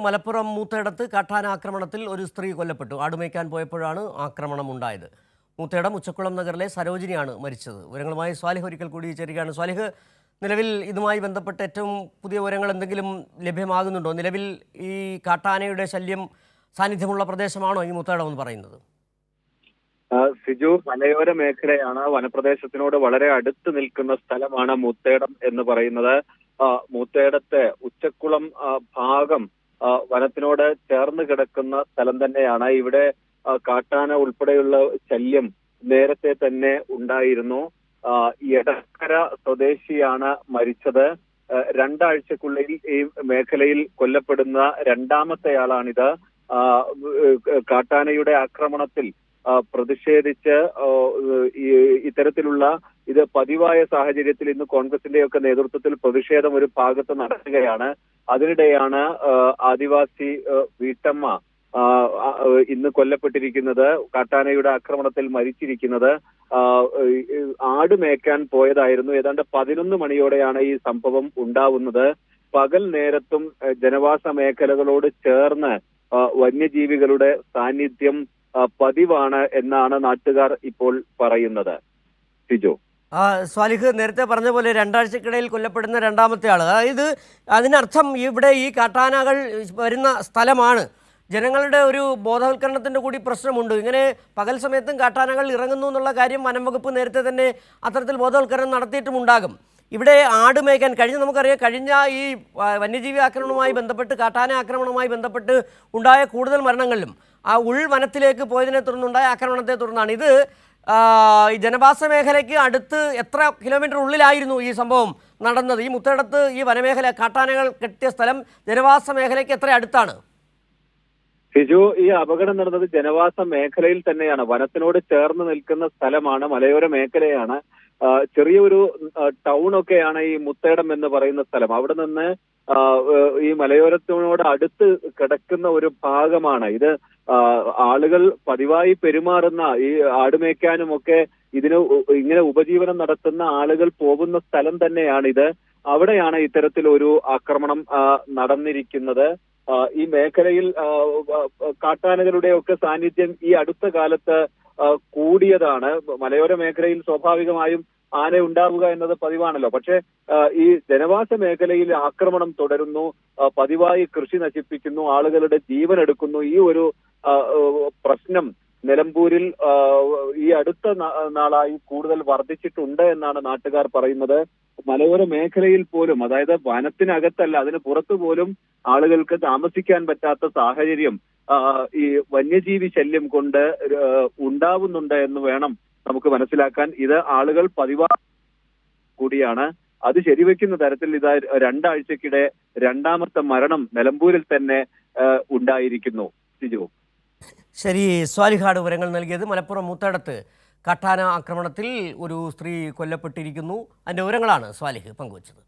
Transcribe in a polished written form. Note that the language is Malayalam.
മലപ്പുറം മൂത്തേടത്ത് കാട്ടാന ആക്രമണത്തിൽ ഒരു സ്ത്രീ കൊല്ലപ്പെട്ടു. ആടുമേയ്ക്കാൻ പോയപ്പോഴാണ് ആക്രമണം ഉണ്ടായത്. മൂത്തേടം ഉച്ചക്കുളം നഗറിലെ സരോജിനിയാണ് മരിച്ചത്. വിവരങ്ങളുമായി സ്വാലിഹ് ഒരിക്കൽ കൂടി ചേരുകയാണ്. സ്വാലിഹ്, നിലവിൽ ഇതുമായി ബന്ധപ്പെട്ട് ഏറ്റവും പുതിയ വിവരങ്ങൾ എന്തെങ്കിലും ലഭ്യമാകുന്നുണ്ടോ? നിലവിൽ ഈ കാട്ടാനയുടെ ശല്യം സാന്നിധ്യമുള്ള പ്രദേശമാണോ ഈ മൂത്തേടം എന്ന് പറയുന്നത്? സിജു, മലയോര മേഖലയാണ്. വനപ്രദേശത്തിനോട് വളരെ അടുത്ത് നിൽക്കുന്ന സ്ഥലമാണ് മൂത്തേടം എന്ന് പറയുന്നത്. മൂത്തേടത്തെ ഉച്ചക്കുളം ഭാഗം വനത്തിനോട് ചേർന്ന് കിടക്കുന്ന സ്ഥലം തന്നെയാണ്. ഇവിടെ കാട്ടാന ഉൾപ്പെടെയുള്ള ശല്യം നേരത്തെ തന്നെ ഉണ്ടായിരുന്നു. എടക്കര സ്വദേശിയാണ് മരിച്ചത്. രണ്ടാഴ്ചക്കുള്ളിൽ ഈ മേഖലയിൽ കൊല്ലപ്പെടുന്ന രണ്ടാമത്തെയാളാണിത്. കാട്ടാനയുടെ ആക്രമണത്തിൽ പ്രതിഷേധിച്ച് ഇത്തരത്തിലുള്ള ഇത് പതിവായ സാഹചര്യത്തിൽ ഇന്ന് കോൺഗ്രസിന്റെയൊക്കെ നേതൃത്വത്തിൽ പ്രതിഷേധം ഒരു ഭാഗത്ത് നടക്കുകയാണ്. അതിനിടെയാണ് ആദിവാസി വീട്ടമ്മ ഇന്ന് കൊല്ലപ്പെട്ടിരിക്കുന്നത്, കാട്ടാനയുടെ ആക്രമണത്തിൽ മരിച്ചിരിക്കുന്നത്. ആട് മേയ്ക്കാൻ പോയതായിരുന്നു. ഏതാണ്ട് 11 മണിയോടെയാണ് ഈ സംഭവം ഉണ്ടാവുന്നത്. പകൽ നേരത്തും ജനവാസ മേഖലകളോട് ചേർന്ന് വന്യജീവികളുടെ സാന്നിധ്യം പതിവാണ് എന്നാണ് നാട്ടുകാർ ഇപ്പോൾ പറയുന്നത്. സിജോ, സ്വാലിഹ് നേരത്തെ പറഞ്ഞ പോലെ രണ്ടാഴ്ചക്കിടയിൽ കൊല്ലപ്പെടുന്ന രണ്ടാമത്തെ ആൾ, അതായത് അതിനർത്ഥം ഇവിടെ ഈ കാട്ടാനകൾ വരുന്ന സ്ഥലമാണ്. ജനങ്ങളുടെ ഒരു ബോധവൽക്കരണത്തിൻ്റെ കൂടി പ്രശ്നമുണ്ട്. ഇങ്ങനെ പകൽ സമയത്തും കാട്ടാനകൾ ഇറങ്ങുന്നു എന്നുള്ള കാര്യം വനം വകുപ്പ് നേരത്തെ തന്നെ അത്തരത്തിൽ ബോധവൽക്കരണം നടത്തിയിട്ടുമുണ്ടാകും. ഇവിടെ ആട് മേയ്ക്കാൻ കഴിഞ്ഞ ഈ വന്യജീവി ആക്രമണവുമായി ബന്ധപ്പെട്ട്, കാട്ടാന ആക്രമണവുമായി ബന്ധപ്പെട്ട് ഉണ്ടായ കൂടുതൽ മരണങ്ങളിലും ആ ഉൾവനത്തിലേക്ക് പോയതിനെ തുടർന്നുണ്ടായ ആക്രമണത്തെ തുടർന്നാണ്. ഇത് ഈ ജനവാസ മേഖലയ്ക്ക് അടുത്ത് എത്ര കിലോമീറ്റർ ഉള്ളിലായിരുന്നു ഈ സംഭവം നടന്നത്? ഈ മുത്തേടത്ത് ഈ വനമേഖല, കാട്ടാനകൾ കെട്ടിയ സ്ഥലം ജനവാസ മേഖലയ്ക്ക് എത്ര അടുത്താണ്? സിജു, ഈ അപകടം നടന്നത് ജനവാസ മേഖലയിൽ തന്നെയാണ്. വനത്തിനോട് ചേർന്ന് നിൽക്കുന്ന സ്ഥലമാണ്, മലയോര മേഖലയാണ്. ചെറിയൊരു ടൗൺ ഒക്കെയാണ് ഈ മുത്തേടം എന്ന് പറയുന്ന സ്ഥലം. അവിടെ നിന്ന് ഈ മലയോരത്തിനോട് അടുത്ത് കിടക്കുന്ന ഒരു ഭാഗമാണ് ഇത്. ആളുകൾ പതിവായി പെരുമാറുന്ന, ഈ ആടുമേയ്ക്കാനും ഒക്കെ ഇങ്ങനെ ഉപജീവനം നടത്തുന്ന ആളുകൾ പോകുന്ന സ്ഥലം തന്നെയാണിത്. അവിടെയാണ് ഇത്തരത്തിലൊരു ആക്രമണം നടന്നിരിക്കുന്നത്. ഈ മേഖലയിൽ കാട്ടാനകളുടെ ഒക്കെ സാന്നിധ്യം ഈ അടുത്ത കാലത്ത് കൂടിയതാണ്. മലയോര മേഖലയിൽ സ്വാഭാവികമായും ആന ഉണ്ടാവുക എന്നത് പതിവാണല്ലോ. പക്ഷേ ഈ ജനവാസ മേഖലയിൽ ആക്രമണം തുടരുന്നു, പതിവായി കൃഷി നശിപ്പിക്കുന്നു, ആളുകളുടെ ജീവൻ എടുക്കുന്നു. ഈ ഒരു പ്രശ്നം നിലമ്പൂരിൽ ഈ അടുത്ത നാളായി കൂടുതൽ വർദ്ധിച്ചിട്ടുണ്ട് എന്നാണ് നാട്ടുകാർ പറയുന്നത്. മലയോര മേഖലയിൽ പോലും, അതായത് വനത്തിനകത്തല്ല, അതിന് പുറത്തു പോലും ആളുകൾക്ക് താമസിക്കാൻ പറ്റാത്ത സാഹചര്യം ഈ വന്യജീവി ശല്യം കൊണ്ട് ഉണ്ടാവുന്നുണ്ട് എന്ന് വേണം നമുക്ക് മനസ്സിലാക്കാൻ. ഇത് ആളുകൾ പതിവായി കൂടിയാണ്. അത് ശരിവെക്കുന്ന തരത്തിൽ ഇതാ രണ്ടാഴ്ചക്കിടെ രണ്ടാമത്തെ മരണം നിലമ്പൂരിൽ തന്നെ ഉണ്ടായിരിക്കുന്നു. സിജു, ശരി. സ്വാലിഹാട് വിവരങ്ങൾ നൽകിയത്. മലപ്പുറം മൂത്തേടത്ത് കാട്ടാന ആക്രമണത്തിൽ ഒരു സ്ത്രീ കൊല്ലപ്പെട്ടിരിക്കുന്നു. അതിൻ്റെ വിവരങ്ങളാണ് സ്വാലിഹ് പങ്കുവച്ചത്.